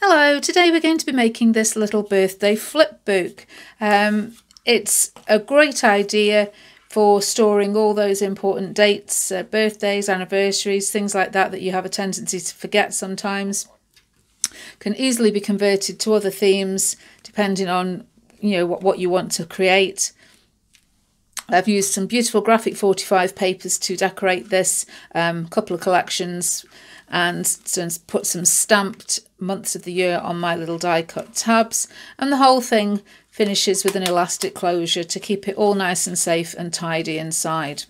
Hello, today we're going to be making this little birthday flip book. It's a great idea for storing all those important dates, birthdays, anniversaries, things like that that you have a tendency to forget sometimes. Can easily be converted to other themes depending on what you want to create. I've used some beautiful graphic 45 papers to decorate this, couple of collections, and put some stamped months of the year on my little die cut tabs, and the whole thing finishes with an elastic closure to keep it all nice and safe and tidy inside.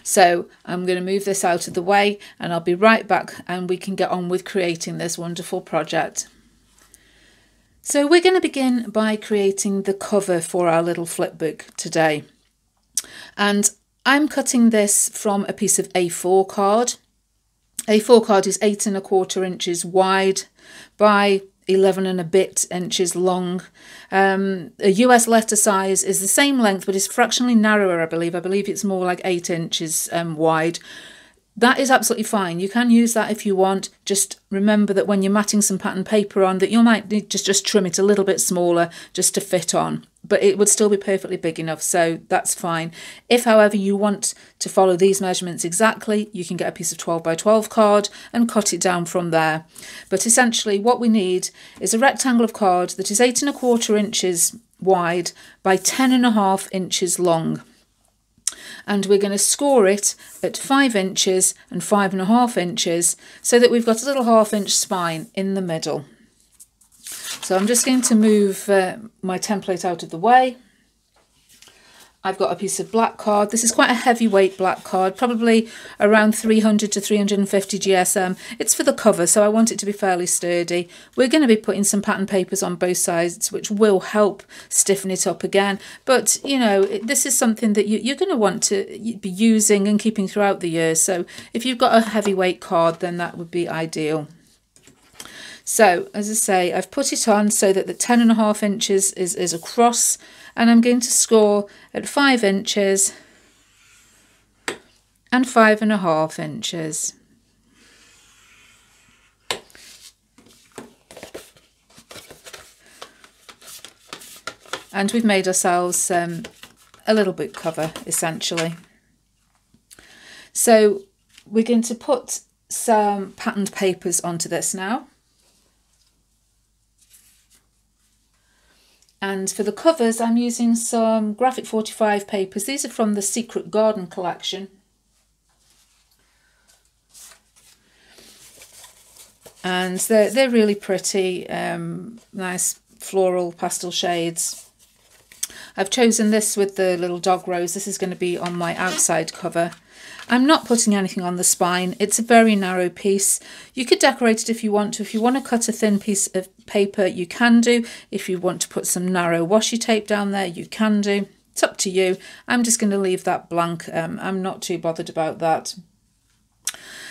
So I'm going to move this out of the way and I'll be right back and we can get on with creating this wonderful project. So we're going to begin by creating the cover for our little flip book today, and I'm cutting this from a piece of A4 card. A4 card is 8 1/4 inches wide by 11 and a bit inches long. A US letter size is the same length but is fractionally narrower, I believe. I believe it's more like 8 inches wide. That is absolutely fine. You can use that if you want. Just remember that when you're matting some pattern paper on, that you might need to just trim it a little bit smaller just to fit on. But it would still be perfectly big enough, so that's fine. If, however, you want to follow these measurements exactly, you can get a piece of 12 by 12 card and cut it down from there. But essentially what we need is a rectangle of card that is 8 1/4 inches wide by 10 1/2 inches long. And we're going to score it at 5 inches and 5 1/2 inches so that we've got a little 1/2 inch spine in the middle. So I'm just going to move my template out of the way. I've got a piece of black card. This is quite a heavyweight black card, probably around 300 to 350 GSM. It's for the cover, so I want it to be fairly sturdy. We're going to be putting some pattern papers on both sides, which will help stiffen it up again. But, this is something that you're going to want to be using and keeping throughout the year. So if you've got a heavyweight card, then that would be ideal. So, as I say, I've put it on so that the 10 1/2 inches is across, and I'm going to score at 5 inches and 5 1/2 inches. And we've made ourselves a little book cover, essentially. So we're going to put some patterned papers onto this now. And for the covers, I'm using some graphic 45 papers. These are from the Secret Garden collection. And they're really pretty, nice floral pastel shades. I've chosen this with the little dog rose. This is going to be on my outside cover. I'm not putting anything on the spine. It's a very narrow piece. You could decorate it if you want to. If you want to cut a thin piece of paper, you can do. If you want to put some narrow washi tape down there, you can do. It's up to you. I'm just going to leave that blank. I'm not too bothered about that.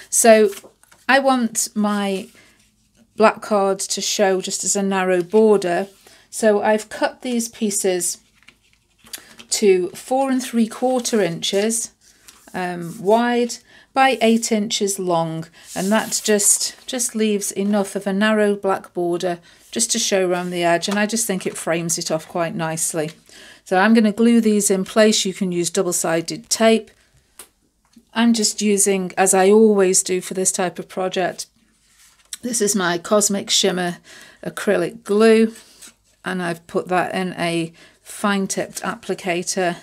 So I want my black card to show just as a narrow border. So I've cut these pieces to 4 3/4 inches wide by 8 inches long, and that just leaves enough of a narrow black border just to show around the edge, and I just think it frames it off quite nicely. So I'm going to glue these in place. You can use double-sided tape. I'm just using, as I always do for this type of project, this is my Cosmic Shimmer acrylic glue, and I've put that in a fine-tipped applicator.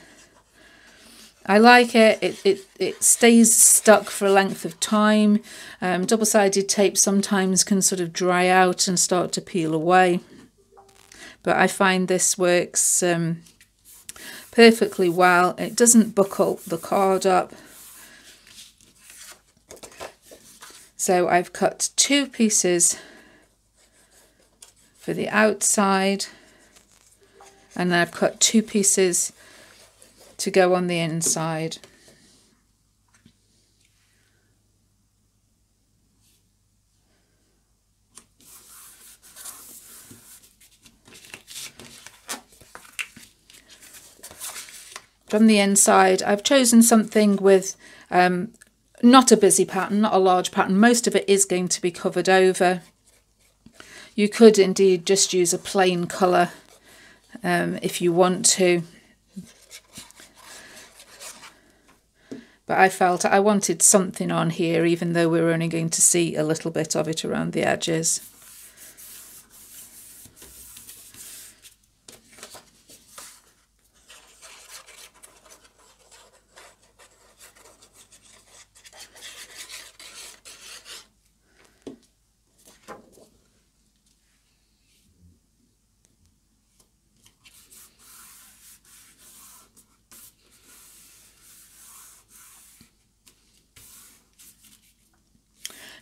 I like it. It stays stuck for a length of time. Double-sided tape sometimes can sort of dry out and start to peel away, but I find this works perfectly well. It doesn't buckle the card up. So I've cut 2 pieces for the outside, and then I've cut 2 pieces to go on the inside. From the inside, I've chosen something with not a busy pattern, not a large pattern. Most of it is going to be covered over. You could indeed just use a plain colour if you want to. But I felt I wanted something on here, even though we're only going to see a little bit of it around the edges.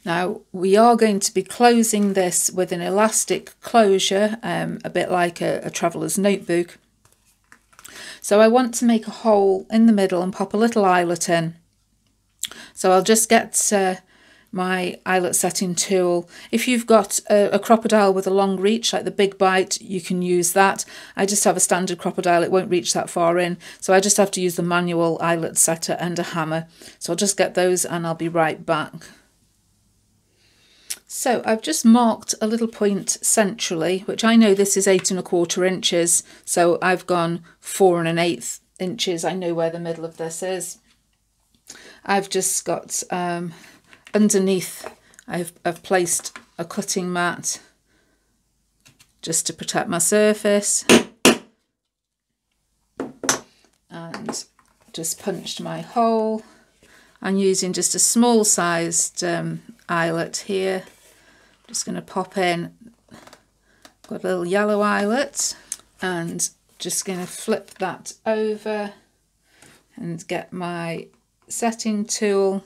Now we are going to be closing this with an elastic closure, a bit like a traveller's notebook. So I want to make a hole in the middle and pop a little eyelet in. So I'll just get my eyelet setting tool. If you've got a crocodile with a long reach, like the Big Bite, you can use that. I just have a standard crocodile, it won't reach that far in, so I just have to use the manual eyelet setter and a hammer. So I'll just get those and I'll be right back. So I've just marked a little point centrally, which I know this is 8 1/4 inches, so I've gone 4 1/8 inches. I know where the middle of this is. I've just got underneath, I've placed a cutting mat just to protect my surface, and just punched my hole. I'm using just a small sized eyelet here. Just going to pop in, got a little yellow eyelet, and just going to flip that over and get my setting tool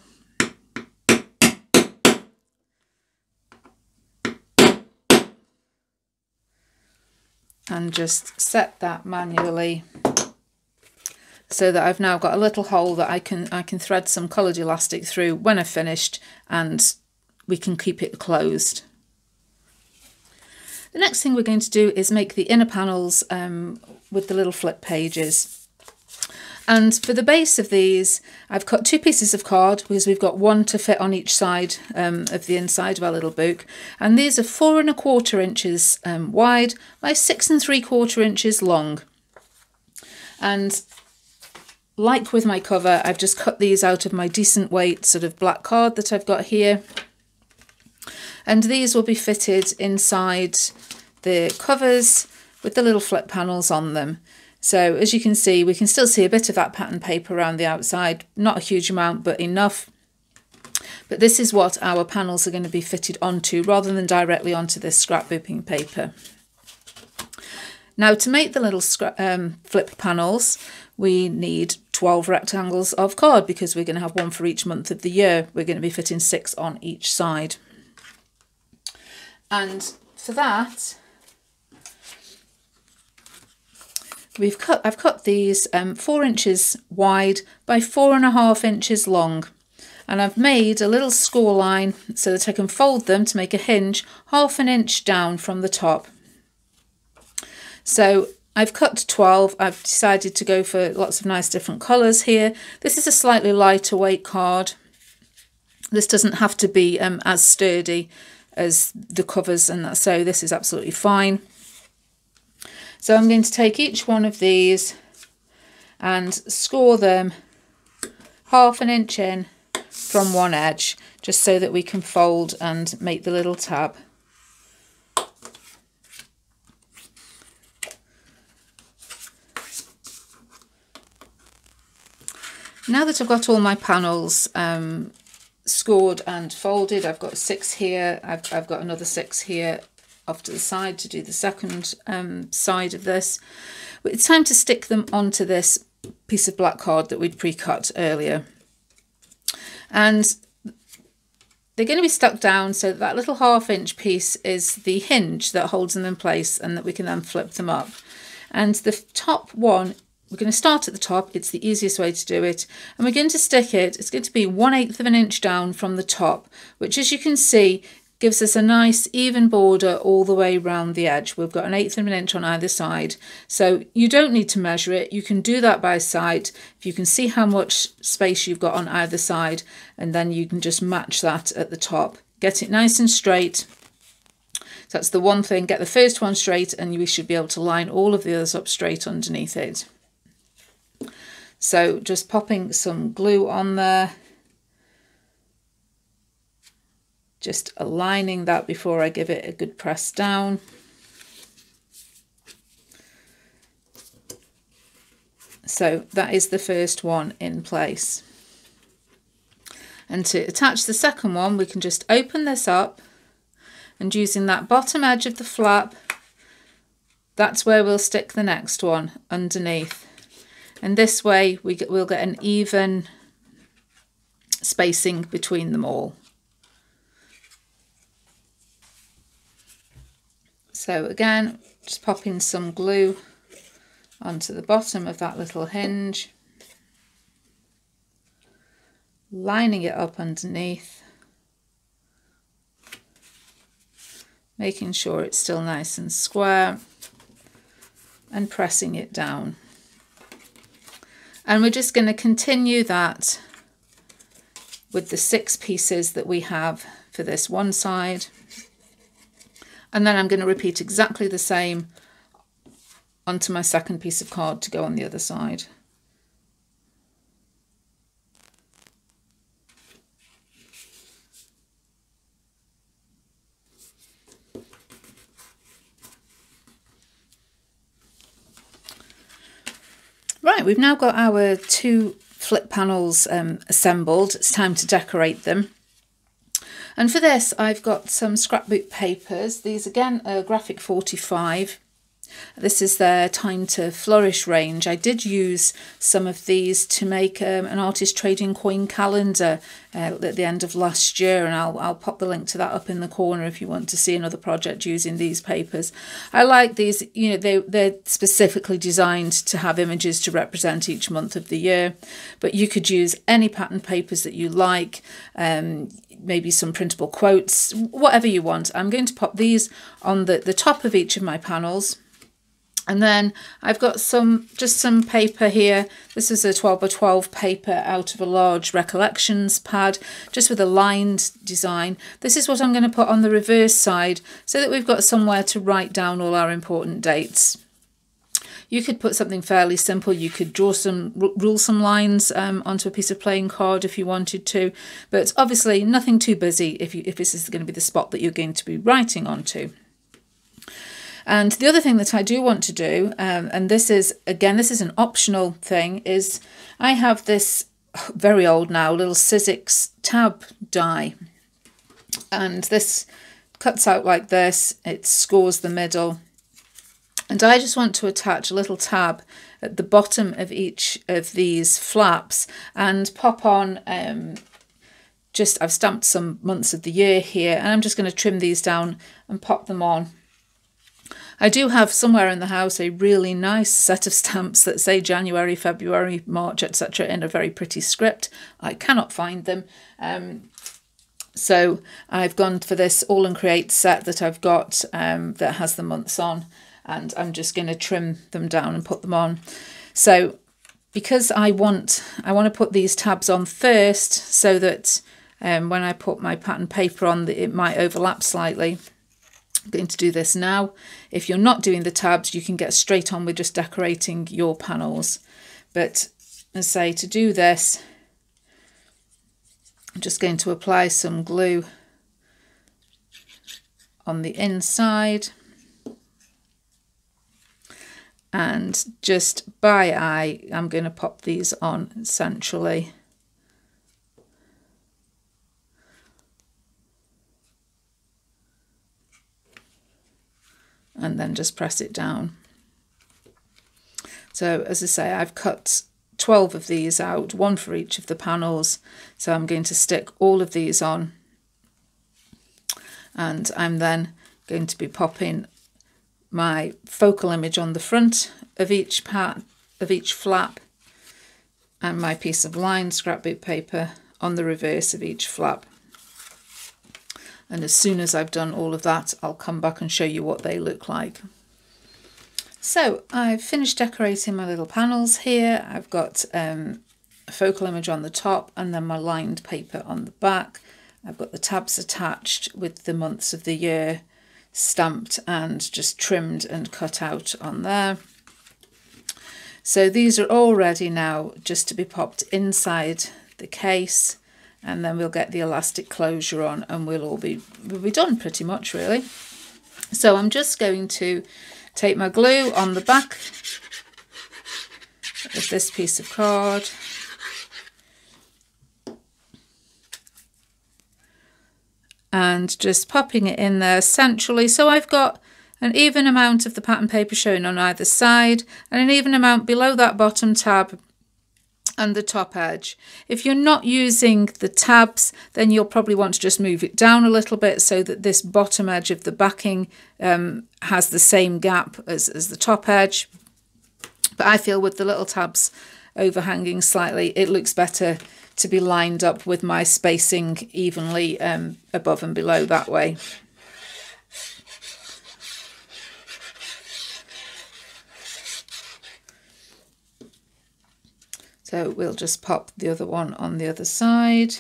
and just set that manually, so that I've now got a little hole that I can thread some coloured elastic through when I've finished, and we can keep it closed. The next thing we're going to do is make the inner panels with the little flip pages. And for the base of these, I've cut 2 pieces of card, because we've got one to fit on each side of the inside of our little book. And these are 4 1/4 inches wide by 6 3/4 inches long. And like with my cover, I've just cut these out of my decent weight sort of black card that I've got here. And these will be fitted inside the covers with the little flip panels on them. So as you can see, we can still see a bit of that pattern paper around the outside, not a huge amount, but enough. But this is what our panels are going to be fitted onto, rather than directly onto this scrapbooking paper. Now, to make the little flip panels, we need 12 rectangles of card, because we're going to have one for each month of the year. We're going to be fitting 6 on each side. And for that, I've cut these 4 inches wide by 4 1/2 inches long, and I've made a little score line so that I can fold them to make a hinge 1/2 inch down from the top. So I've cut 12. I've decided to go for lots of nice different colours here. This is a slightly lighter weight card. This doesn't have to be as sturdy as the covers, and that, so this is absolutely fine. So I'm going to take each one of these and score them 1/2 inch in from one edge, just so that we can fold and make the little tab. Now that I've got all my panels scored and folded, I've got 6 here, I've got another 6 here off to the side to do the second side of this. It's time to stick them onto this piece of black card that we'd pre-cut earlier. And they're going to be stuck down, so that little 1/2 inch piece is the hinge that holds them in place, and that we can then flip them up. And the top one, we're going to start at the top, it's the easiest way to do it, and we're going to stick it, it's going to be 1/8 inch down from the top, which, as you can see, gives us a nice even border all the way around the edge. We've got 1/8 inch on either side, so you don't need to measure it, you can do that by sight. If you can see how much space you've got on either side, and then you can just match that at the top. Get it nice and straight. So that's the one thing, get the first one straight and we should be able to line all of the others up straight underneath it. So just popping some glue on there, just aligning that before I give it a good press down. So that is the first one in place. And to attach the second one, we can just open this up, and using that bottom edge of the flap, that's where we'll stick the next one underneath. And this way we'll get an even spacing between them all. So again, just popping some glue onto the bottom of that little hinge, lining it up underneath, making sure it's still nice and square, and pressing it down. And we're just going to continue that with the 6 pieces that we have for this one side. And then I'm going to repeat exactly the same onto my second piece of card to go on the other side. Right, we've now got our 2 flip panels assembled. It's time to decorate them. And for this, I've got some scrapbook papers. These again are Graphic 45. This is their Time to Flourish range. I did use some of these to make an artist trading coin calendar at the end of last year, and I'll pop the link to that up in the corner if you want to see another project using these papers. I like these, you know, they're specifically designed to have images to represent each month of the year, but you could use any pattern papers that you like, maybe some printable quotes, whatever you want. I'm going to pop these on the top of each of my panels. And then I've got just some paper here. This is a 12 by 12 paper out of a large recollections pad, just with a lined design. This is what I'm going to put on the reverse side so that we've got somewhere to write down all our important dates. You could put something fairly simple. You could draw rule some lines onto a piece of playing card if you wanted to, but obviously nothing too busy if this is going to be the spot that you're going to be writing onto. And the other thing that I do want to do, and this is an optional thing, is I have this very old now little Sizzix tab die. And this cuts out like this, it scores the middle. And I just want to attach a little tab at the bottom of each of these flaps and pop on, I've stamped some months of the year here, and I'm just going to trim these down and pop them on. I do have somewhere in the house a really nice set of stamps that say January, February, March, etc. in a very pretty script. I cannot find them. So I've gone for this All and Create set that I've got that has the months on, and I'm just going to trim them down and put them on. So because I want to put these tabs on first so that when I put my pattern paper on, it might overlap slightly. I'm going to do this now. If you're not doing the tabs, you can get straight on with just decorating your panels. But as I say, to do this, I'm just going to apply some glue on the inside. And just by eye, I'm going to pop these on centrally. And then just press it down. So as I say, I've cut 12 of these out, one for each of the panels. So I'm going to stick all of these on. And I'm then going to be popping my focal image on the front of each flap, and my piece of lined scrapbook paper on the reverse of each flap. And as soon as I've done all of that, I'll come back and show you what they look like. So I've finished decorating my little panels here. I've got a focal image on the top and then my lined paper on the back. I've got the tabs attached with the months of the year stamped and just trimmed and cut out on there. So these are all ready now just to be popped inside the case, and then we'll get the elastic closure on and we'll be done pretty much really. So I'm just going to take my glue on the back of this piece of card, and just popping it in there centrally, so I've got an even amount of the pattern paper showing on either side and an even amount below that bottom tab and the top edge. If you're not using the tabs, then you'll probably want to just move it down a little bit so that this bottom edge of the backing has the same gap as the top edge. But I feel with the little tabs overhanging slightly, it looks better to be lined up with my spacing evenly above and below that way. So we'll just pop the other one on the other side.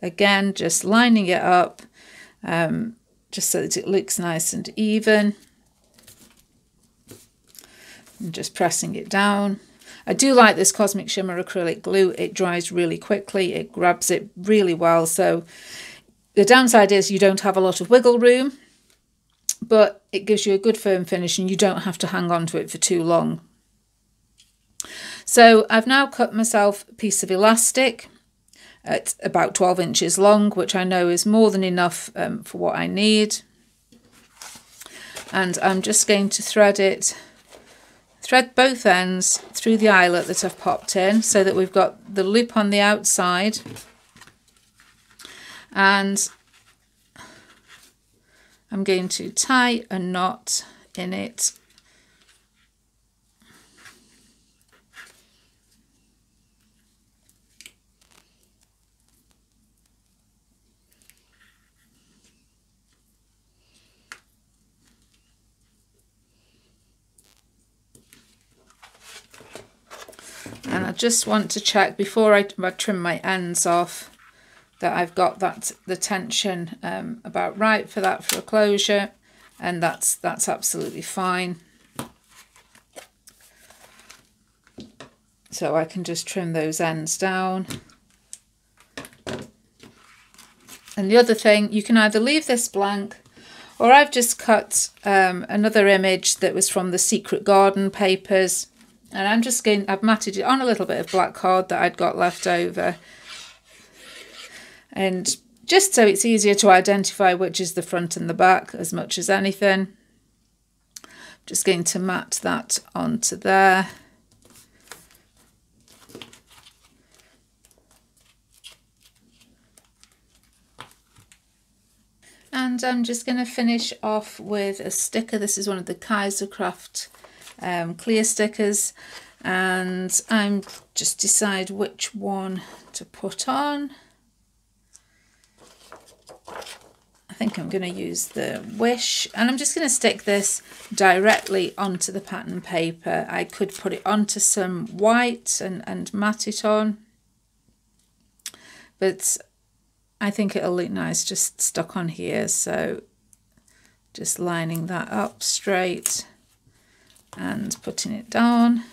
Again, just lining it up, just so that it looks nice and even. And just pressing it down. I do like this Cosmic Shimmer acrylic glue. It dries really quickly. It grabs it really well. So the downside is you don't have a lot of wiggle room, but it gives you a good firm finish and you don't have to hang on to it for too long. So I've now cut myself a piece of elastic at about 12 inches long, which I know is more than enough for what I need. And I'm just going to thread both ends through the eyelet that I've popped in, so that we've got the loop on the outside, and I'm going to tie a knot in it. And I just want to check before I trim my ends off that I've got the tension about right for that for a closure, and that's absolutely fine. So I can just trim those ends down. And the other thing, you can either leave this blank, or I've just cut another image that was from the Secret Garden papers. And I've matted it on a little bit of black card that I'd got left over. And just so it's easier to identify which is the front and the back as much as anything. Just going to mat that onto there. And I'm just going to finish off with a sticker. This is one of the Kaisercraft clear stickers, and I'm just decide which one to put on. I think I'm going to use the Wish, and I'm just going to stick this directly onto the pattern paper. I could put it onto some white and mat it on, but I think it'll look nice just stuck on here. So just lining that up straight and putting it down,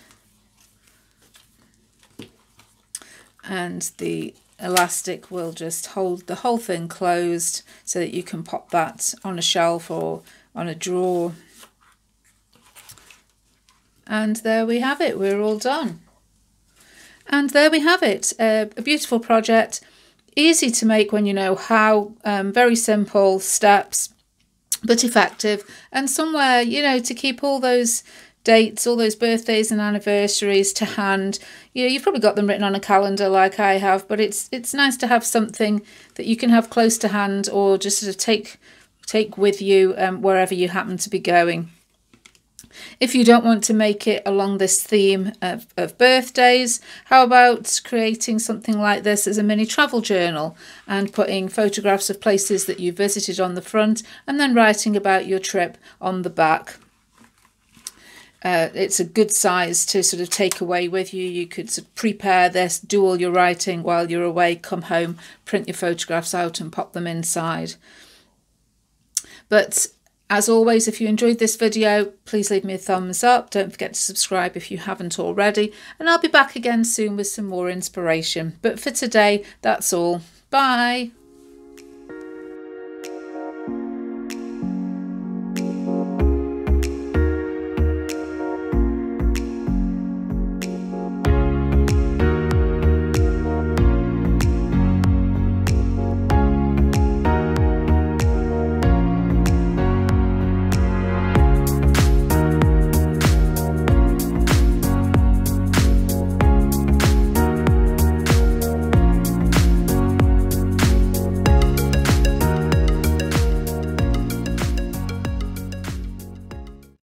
and the elastic will just hold the whole thing closed so that you can pop that on a shelf or on a drawer. And there we have it, we're all done. And there we have it, a beautiful project, easy to make when you know how, very simple steps but effective, and somewhere, you know, to keep all those dates, all those birthdays and anniversaries to hand. You know, you've probably got them written on a calendar like I have, but it's nice to have something that you can have close to hand, or just sort of take with you wherever you happen to be going. If you don't want to make it along this theme of birthdays, how about creating something like this as a mini travel journal and putting photographs of places that you visited on the front and then writing about your trip on the back. It's a good size to sort of take away with you. You could sort of prepare this, do all your writing while you're away, come home, print your photographs out and pop them inside. But As always, if you enjoyed this video, please leave me a thumbs up. Don't forget to subscribe if you haven't already. And I'll be back again soon with some more inspiration. But for today, that's all. Bye.